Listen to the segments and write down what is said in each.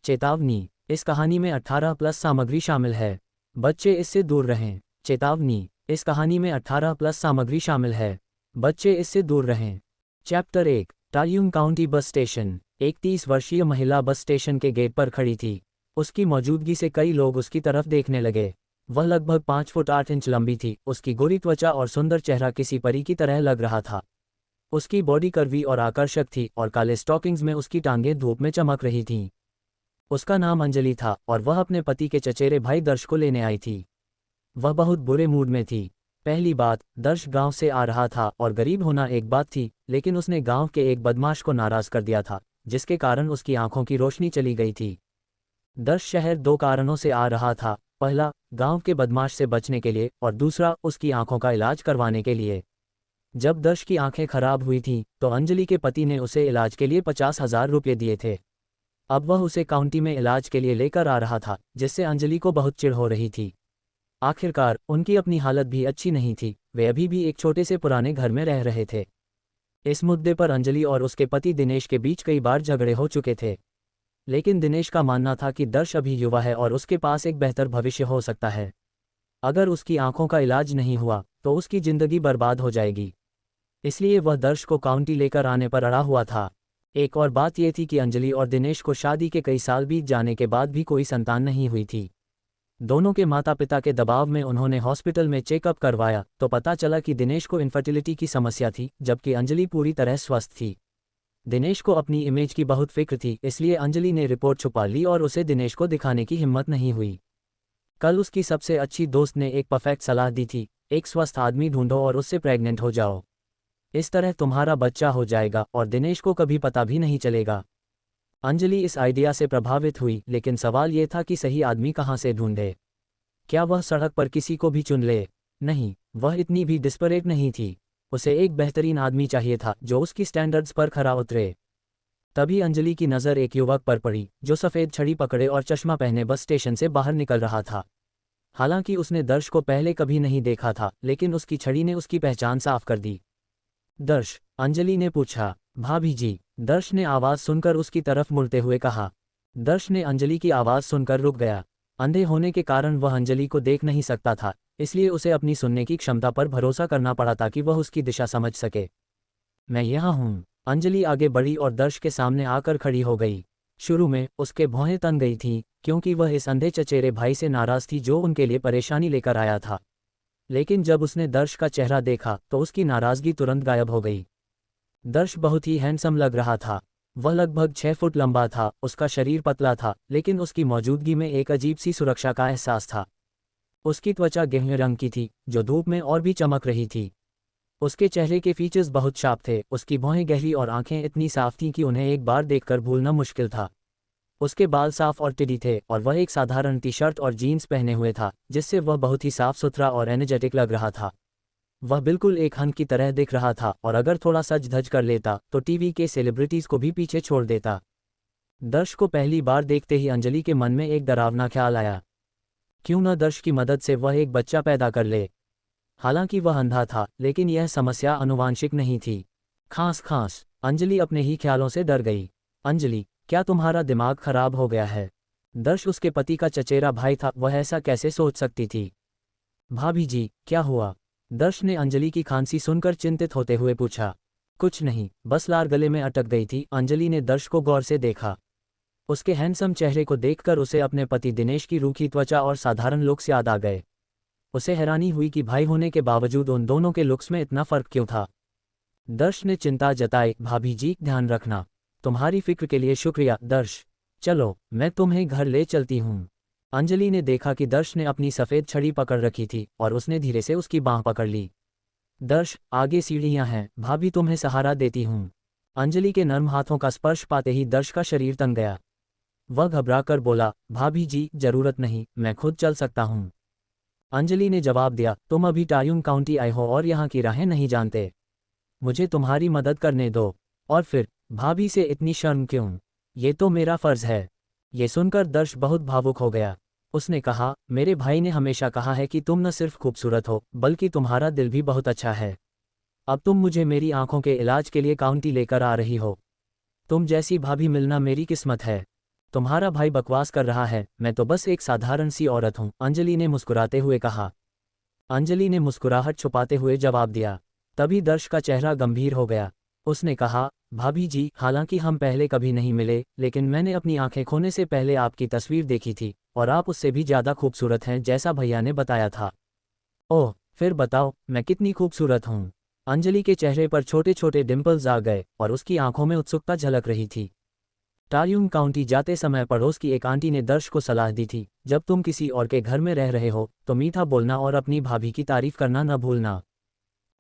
चेतावनी, इस कहानी में 18+ सामग्री शामिल है। बच्चे इससे दूर रहें। चेतावनी, इस कहानी में 18+ सामग्री शामिल है। बच्चे इससे दूर रहें। Chapter 1, Tayung county bus station. एक 30 वर्षीय महिला बस स्टेशन के गेट पर खड़ी थी। उसकी मौजूदगी से कई लोग उसकी तरफ देखने लगे। वह लगभग 5 फुट 8 इंच लंबी थी। उसकी गोरी त्वचा और सुंदर चेहरा किसी परी की तरह लग रहा था। उसकी बॉडी कर्वी और आकर्षक थी और काले स्टॉकिंग्स में उसकी टांगें धूप में चमक रही थीं। उसका नाम अंजलि था और वह अपने पति के चचेरे भाई दर्श को लेने आई थी। वह बहुत बुरे मूड में थी। पहली बात, दर्श गांव से आ रहा था और गरीब होना एक बात थी, लेकिन उसने गांव के एक बदमाश को नाराज कर दिया था, जिसके कारण उसकी आंखों की रोशनी चली गई थी। दर्श शहर 2 कारणों से आ रहा था। पहला, गांव के बदमाश से बचने के लिए, और दूसरा, उसकी आंखों का इलाज करवाने के लिए। जब दर्श की आंखें खराब हुई थीं, तो अंजलि के पति ने उसे इलाज के लिए 50,000 रुपये दिए थे। अब वह उसे काउंटी में इलाज के लिए लेकर आ रहा था, जिससे अंजलि को बहुत चिढ़ हो रही थी। आखिरकार उनकी अपनी हालत भी अच्छी नहीं थी। वे अभी भी एक छोटे से पुराने घर में रह रहे थे। इस मुद्दे पर अंजलि और उसके पति दिनेश के बीच कई बार झगड़े हो चुके थे, लेकिन दिनेश का मानना था कि दर्श अभी युवा है और उसके पास एक बेहतर भविष्य हो सकता है। अगर उसकी आंखों का इलाज नहीं हुआ तो उसकी जिंदगी बर्बाद हो जाएगी। इसलिए वह दर्श को काउंटी लेकर आने पर अड़ा हुआ था। एक और बात यह थी कि अंजलि और दिनेश को शादी के कई साल बीत जाने के बाद भी कोई संतान नहीं हुई थी। दोनों के माता पिता के दबाव में उन्होंने हॉस्पिटल में चेकअप करवाया तो पता चला कि दिनेश को इनफर्टिलिटी की समस्या थी, जबकि अंजलि पूरी तरह स्वस्थ थी। दिनेश को अपनी इमेज की बहुत फिक्र थी, इसलिए अंजलि ने रिपोर्ट छुपा ली और उसे दिनेश को दिखाने की हिम्मत नहीं हुई। कल उसकी सबसे अच्छी दोस्त ने एक परफेक्ट सलाह दी थी, एक स्वस्थ आदमी ढूंढो और उससे प्रेग्नेंट हो जाओ। इस तरह तुम्हारा बच्चा हो जाएगा और दिनेश को कभी पता भी नहीं चलेगा। अंजलि इस आइडिया से प्रभावित हुई, लेकिन सवाल ये था कि सही आदमी कहाँ से ढूंढे। क्या वह सड़क पर किसी को भी चुन ले? नहीं, वह इतनी भी डिस्परेट नहीं थी। उसे एक बेहतरीन आदमी चाहिए था जो उसकी स्टैंडर्ड्स पर खरा उतरे। तभी अंजलि की नज़र एक युवक पर पड़ी जो सफ़ेद छड़ी पकड़े और चश्मा पहने बस स्टेशन से बाहर निकल रहा था। हालांकि उसने दर्श को पहले कभी नहीं देखा था, लेकिन उसकी छड़ी ने उसकी पहचान साफ कर दी। दर्श, अंजलि ने पूछा। भाभी जी, दर्श ने आवाज़ सुनकर उसकी तरफ मुड़ते हुए कहा। दर्श ने अंजलि की आवाज़ सुनकर रुक गया। अंधे होने के कारण वह अंजलि को देख नहीं सकता था, इसलिए उसे अपनी सुनने की क्षमता पर भरोसा करना पड़ा ताकि वह उसकी दिशा समझ सके। मैं यहाँ हूँ। अंजलि आगे बढ़ी और दर्श के सामने आकर खड़ी हो गई। शुरू में उसके भौहें तन गई थीं, क्योंकि वह इस अंधे चचेरे भाई से नाराज़ थी जो उनके लिए परेशानी लेकर आया था। लेकिन जब उसने दर्श का चेहरा देखा तो उसकी नाराज़गी तुरंत गायब हो गई। दर्श बहुत ही हैंडसम लग रहा था। वह लगभग 6 फुट लंबा था, उसका शरीर पतला था, लेकिन उसकी मौजूदगी में एक अजीब सी सुरक्षा का एहसास था। उसकी त्वचा गहरे रंग की थी, जो धूप में और भी चमक रही थी। उसके चेहरे के फीचर्स बहुत शार्प थे। उसकी भौहें गहरी और आंखें इतनी साफ थीं कि उन्हें एक बार देखकर भूलना मुश्किल था। उसके बाल साफ और टिडी थे और वह एक साधारण टी शर्ट और जीन्स पहने हुए था, जिससे वह बहुत ही साफ सुथरा और एनर्जेटिक लग रहा था। वह बिल्कुल एक हंक की तरह दिख रहा था और अगर थोड़ा सज धज कर लेता तो टीवी के सेलिब्रिटीज़ को भी पीछे छोड़ देता। दर्श को पहली बार देखते ही अंजलि के मन में एक डरावना ख्याल आया। क्यों न दर्श की मदद से वह एक बच्चा पैदा कर ले। हालांकि वह अंधा था, लेकिन यह समस्या आनुवांशिक नहीं थी। खांस खांस, अंजलि अपने ही ख्यालों से डर गई। अंजलि, क्या तुम्हारा दिमाग खराब हो गया है? दर्श उसके पति का चचेरा भाई था, वह ऐसा कैसे सोच सकती थी? भाभी जी, क्या हुआ? दर्श ने अंजलि की खांसी सुनकर चिंतित होते हुए पूछा। कुछ नहीं, बस लार गले में अटक गई थी। अंजलि ने दर्श को गौर से देखा। उसके हैंडसम चेहरे को देखकर उसे अपने पति दिनेश की रूखी त्वचा और साधारण लुक्स याद आ गए। उसे हैरानी हुई कि भाई होने के बावजूद उन दोनों के लुक्स में इतना फर्क क्यों था। दर्श ने चिंता जताई। भाभी जी, ध्यान रखना। तुम्हारी फिक्र के लिए शुक्रिया। दर्श, चलो मैं तुम्हें घर ले चलती हूँ। अंजलि ने देखा कि दर्श ने अपनी सफ़ेद छड़ी पकड़ रखी थी और उसने धीरे से उसकी बाँह पकड़ ली। दर्श, आगे सीढ़ियाँ हैं, भाभी तुम्हें सहारा देती हूँ। अंजलि के नर्म हाथों का स्पर्श पाते ही दर्श का शरीर तन गया। वह घबराकर बोला, भाभी जी, जरूरत नहीं, मैं खुद चल सकता हूँ। अंजलि ने जवाब दिया, तुम अभी टायुंग काउंटी आए हो और यहाँ की राहें नहीं जानते। मुझे तुम्हारी मदद करने दो। और फिर भाभी से इतनी शर्म क्यों? ये तो मेरा फ़र्ज़ है। ये सुनकर दर्श बहुत भावुक हो गया। उसने कहा, मेरे भाई ने हमेशा कहा है कि तुम न सिर्फ खूबसूरत हो, बल्कि तुम्हारा दिल भी बहुत अच्छा है। अब तुम मुझे मेरी आंखों के इलाज के लिए काउंटी लेकर आ रही हो। तुम जैसी भाभी मिलना मेरी किस्मत है। तुम्हारा भाई बकवास कर रहा है, मैं तो बस एक साधारण सी औरत हूँ, अंजलि ने मुस्कुराते हुए कहा। अंजलि ने मुस्कुराहट छुपाते हुए जवाब दिया। तभी दर्श का चेहरा गंभीर हो गया। उसने कहा, भाभी जी, हालांकि हम पहले कभी नहीं मिले, लेकिन मैंने अपनी आंखें खोने से पहले आपकी तस्वीर देखी थी, और आप उससे भी ज़्यादा खूबसूरत हैं जैसा भैया ने बताया था। ओह, फिर बताओ, मैं कितनी खूबसूरत हूँ? अंजलि के चेहरे पर छोटे छोटे डिम्पल्स आ गए और उसकी आंखों में उत्सुकता झलक रही थी। टार्यूम काउंटी जाते समय पड़ोस की एक आंटी ने दर्श को सलाह दी थी, जब तुम किसी और के घर में रह रहे हो तो मीठा बोलना और अपनी भाभी की तारीफ करना न भूलना।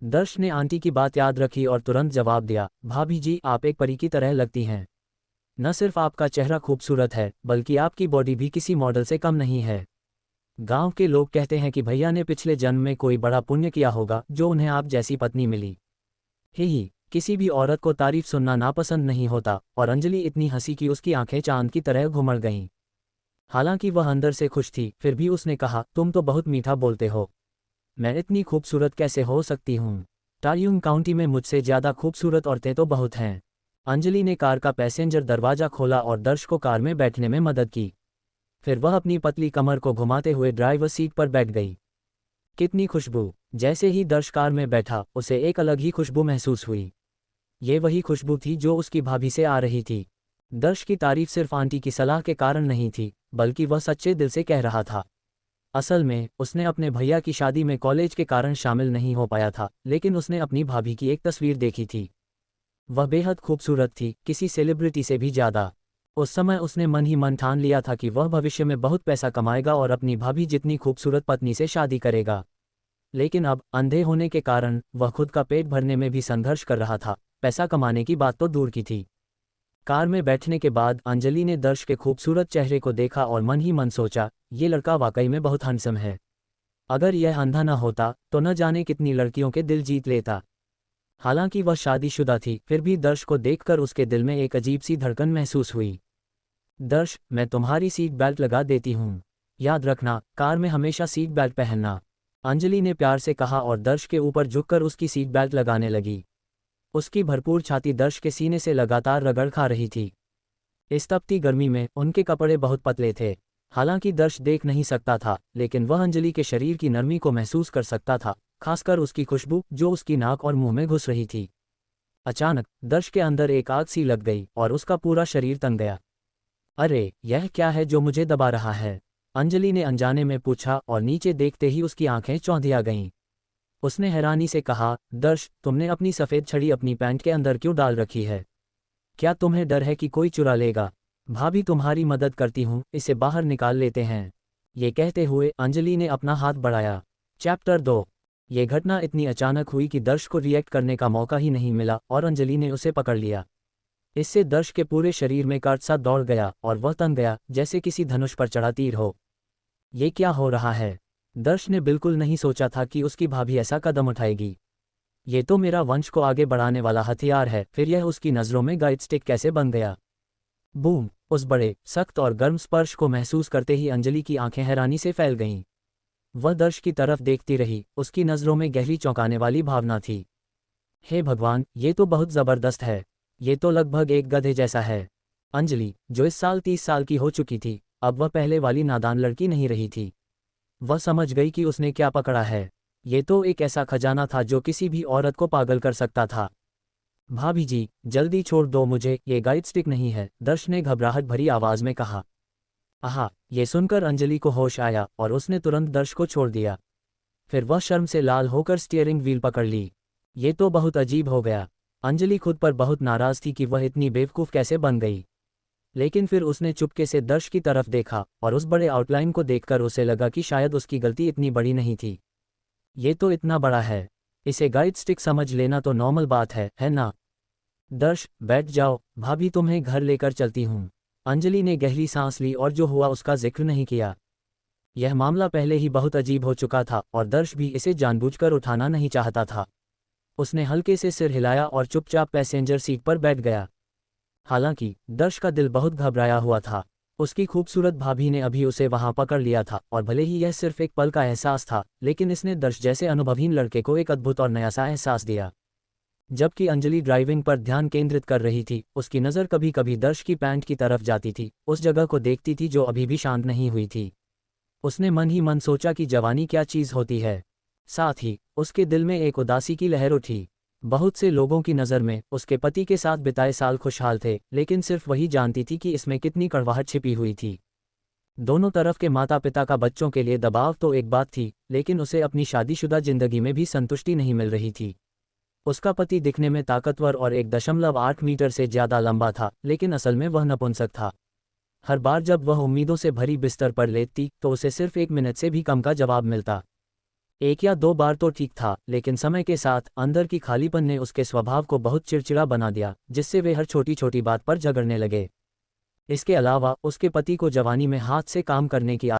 दर्श ने आंटी की बात याद रखी और तुरंत जवाब दिया, भाभी जी, आप एक परी की तरह लगती हैं। न सिर्फ आपका चेहरा खूबसूरत है, बल्कि आपकी बॉडी भी किसी मॉडल से कम नहीं है। गांव के लोग कहते हैं कि भैया ने पिछले जन्म में कोई बड़ा पुण्य किया होगा जो उन्हें आप जैसी पत्नी मिली। ही किसी भी औरत को तारीफ सुनना नापसंद नहीं होता, और अंजलि इतनी हंसी कि उसकी आंखें चांद की तरह घुमड़ गईं। हालांकि वह अंदर से खुश थी, फिर भी उसने कहा, तुम तो बहुत मीठा बोलते हो। मैं इतनी खूबसूरत कैसे हो सकती हूँ? टार्यूम काउंटी में मुझसे ज़्यादा खूबसूरत औरतें तो बहुत हैं। अंजलि ने कार का पैसेंजर दरवाज़ा खोला और दर्श को कार में बैठने में मदद की। फिर वह अपनी पतली कमर को घुमाते हुए ड्राइवर सीट पर बैठ गई। कितनी खुशबू! जैसे ही दर्श कार में बैठा, उसे एक अलग ही खुशबू महसूस हुई। ये वही खुशबू थी जो उसकी भाभी से आ रही थी। दर्श की तारीफ सिर्फ आंटी की सलाह के कारण नहीं थी, बल्कि वह सच्चे दिल से कह रहा था। असल में उसने अपने भैया की शादी में कॉलेज के कारण शामिल नहीं हो पाया था, लेकिन उसने अपनी भाभी की एक तस्वीर देखी थी। वह बेहद खूबसूरत थी, किसी सेलिब्रिटी से भी ज़्यादा। उस समय उसने मन ही मन ठान लिया था कि वह भविष्य में बहुत पैसा कमाएगा और अपनी भाभी जितनी खूबसूरत पत्नी से शादी करेगा। लेकिन अब अंधे होने के कारण वह खुद का पेट भरने में भी संघर्ष कर रहा था, पैसा कमाने की बात तो दूर की थी। कार में बैठने के बाद अंजलि ने दर्श के खूबसूरत चेहरे को देखा और मन ही मन सोचा, ये लड़का वाकई में बहुत हैंडसम है। अगर यह अंधा न होता तो न जाने कितनी लड़कियों के दिल जीत लेता। हालांकि वह शादीशुदा थी, फिर भी दर्श को देखकर उसके दिल में एक अजीब सी धड़कन महसूस हुई। दर्श, मैं तुम्हारी सीट बेल्ट लगा देती हूँ। याद रखना, कार में हमेशा सीट बेल्ट पहनना। अंजलि ने प्यार से कहा और दर्श के ऊपर झुककर उसकी सीट बेल्ट लगाने लगी। उसकी भरपूर छाती दर्श के सीने से लगातार रगड़ खा रही थी। इस तपती गर्मी में उनके कपड़े बहुत पतले थे। हालांकि दर्श देख नहीं सकता था, लेकिन वह अंजलि के शरीर की नरमी को महसूस कर सकता था, खासकर उसकी खुशबू जो उसकी नाक और मुंह में घुस रही थी। अचानक दर्श के अंदर एक आग सी लग गई और उसका पूरा शरीर तंग गया। अरे, यह क्या है जो मुझे दबा रहा है? अंजलि ने अनजाने में पूछा और नीचे देखते ही उसकी आंखें चौंधिया गईं। उसने हैरानी से कहा, दर्श, तुमने अपनी सफ़ेद छड़ी अपनी पैंट के अंदर क्यों डाल रखी है? क्या तुम्हें डर है कि कोई चुरा लेगा? भाभी, तुम्हारी मदद करती हूँ, इसे बाहर निकाल लेते हैं। ये कहते हुए अंजलि ने अपना हाथ बढ़ाया। चैप्टर 2। ये घटना इतनी अचानक हुई कि दर्श को रिएक्ट करने का मौका ही नहीं मिला और अंजलि ने उसे पकड़ लिया। इससे दर्श के पूरे शरीर में कर्ट सा दौड़ गया और वह तन गया, जैसे किसी धनुष पर चढ़ा तीर हो। ये क्या हो रहा है? दर्श ने बिल्कुल नहीं सोचा था कि उसकी भाभी ऐसा कदम उठाएगी। ये तो मेरा वंश को आगे बढ़ाने वाला हथियार है, फिर यह उसकी नज़रों में गाइड स्टिक कैसे बन गया? बूम! उस बड़े, सख्त और गर्म स्पर्श को महसूस करते ही अंजलि की आंखें हैरानी से फैल गईं। वह दर्श की तरफ देखती रही, उसकी नज़रों में गहरी चौंकाने वाली भावना थी। हे भगवान, ये तो बहुत ज़बरदस्त है। ये तो लगभग एक गधे जैसा है। अंजलि, जो इस साल 30 साल की हो चुकी थी, अब वह पहले वाली नादान लड़की नहीं रही थी। वह समझ गई कि उसने क्या पकड़ा है। ये तो एक ऐसा खजाना था जो किसी भी औरत को पागल कर सकता था। भाभी जी, जल्दी छोड़ दो मुझे, ये गाइड स्टिक नहीं है, दर्श ने घबराहट भरी आवाज में कहा। आहा! ये सुनकर अंजलि को होश आया और उसने तुरंत दर्श को छोड़ दिया। फिर वह शर्म से लाल होकर स्टीयरिंग व्हील पकड़ ली। ये तो बहुत अजीब हो गया। अंजलि खुद पर बहुत नाराज थी कि वह इतनी बेवकूफ़ कैसे बन गई। लेकिन फिर उसने चुपके से दर्श की तरफ देखा और उस बड़े आउटलाइन को देखकर उसे लगा कि शायद उसकी गलती इतनी बड़ी नहीं थी। ये तो इतना बड़ा है, इसे गाइड स्टिक समझ लेना तो नॉर्मल बात है ना? दर्श, बैठ जाओ, भाभी तुम्हें घर लेकर चलती हूँ। अंजलि ने गहरी सांस ली और जो हुआ उसका जिक्र नहीं किया। यह मामला पहले ही बहुत अजीब हो चुका था और दर्श भी इसे जानबूझकर उठाना नहीं चाहता था। उसने हल्के से सिर हिलाया और चुपचाप पैसेंजर सीट पर बैठ गया। हालांकि दर्श का दिल बहुत घबराया हुआ था। उसकी खूबसूरत भाभी ने अभी उसे वहां पकड़ लिया था और भले ही यह सिर्फ एक पल का एहसास था, लेकिन इसने दर्श जैसे अनुभवहीन लड़के को एक अद्भुत और नया सा एहसास दिया। जबकि अंजलि ड्राइविंग पर ध्यान केंद्रित कर रही थी, उसकी नज़र कभी कभी दर्श की पैंट की तरफ जाती थी, उस जगह को देखती थी जो अभी भी शांत नहीं हुई थी। उसने मन ही मन सोचा कि जवानी क्या चीज़ होती है। साथ ही उसके दिल में एक उदासी की लहर उठी। बहुत से लोगों की नज़र में उसके पति के साथ बिताए साल खुशहाल थे, लेकिन सिर्फ वही जानती थी कि इसमें कितनी कड़वाहट छिपी हुई थी। दोनों तरफ के माता पिता का बच्चों के लिए दबाव तो एक बात थी, लेकिन उसे अपनी शादीशुदा जिंदगी में भी संतुष्टि नहीं मिल रही थी। उसका पति दिखने में ताकतवर और 1.8 मीटर से ज़्यादा लंबा था, लेकिन असल में वह नपुंसक था। हर बार जब वह उम्मीदों से भरी बिस्तर पर लेटती तो उसे सिर्फ 1 मिनट से भी कम का जवाब मिलता। 1 या 2 बार तो ठीक था, लेकिन समय के साथ अंदर की खालीपन ने उसके स्वभाव को बहुत चिड़चिड़ा बना दिया, जिससे वे हर छोटी छोटी बात पर झगड़ने लगे। इसके अलावा उसके पति को जवानी में हाथ से काम करने की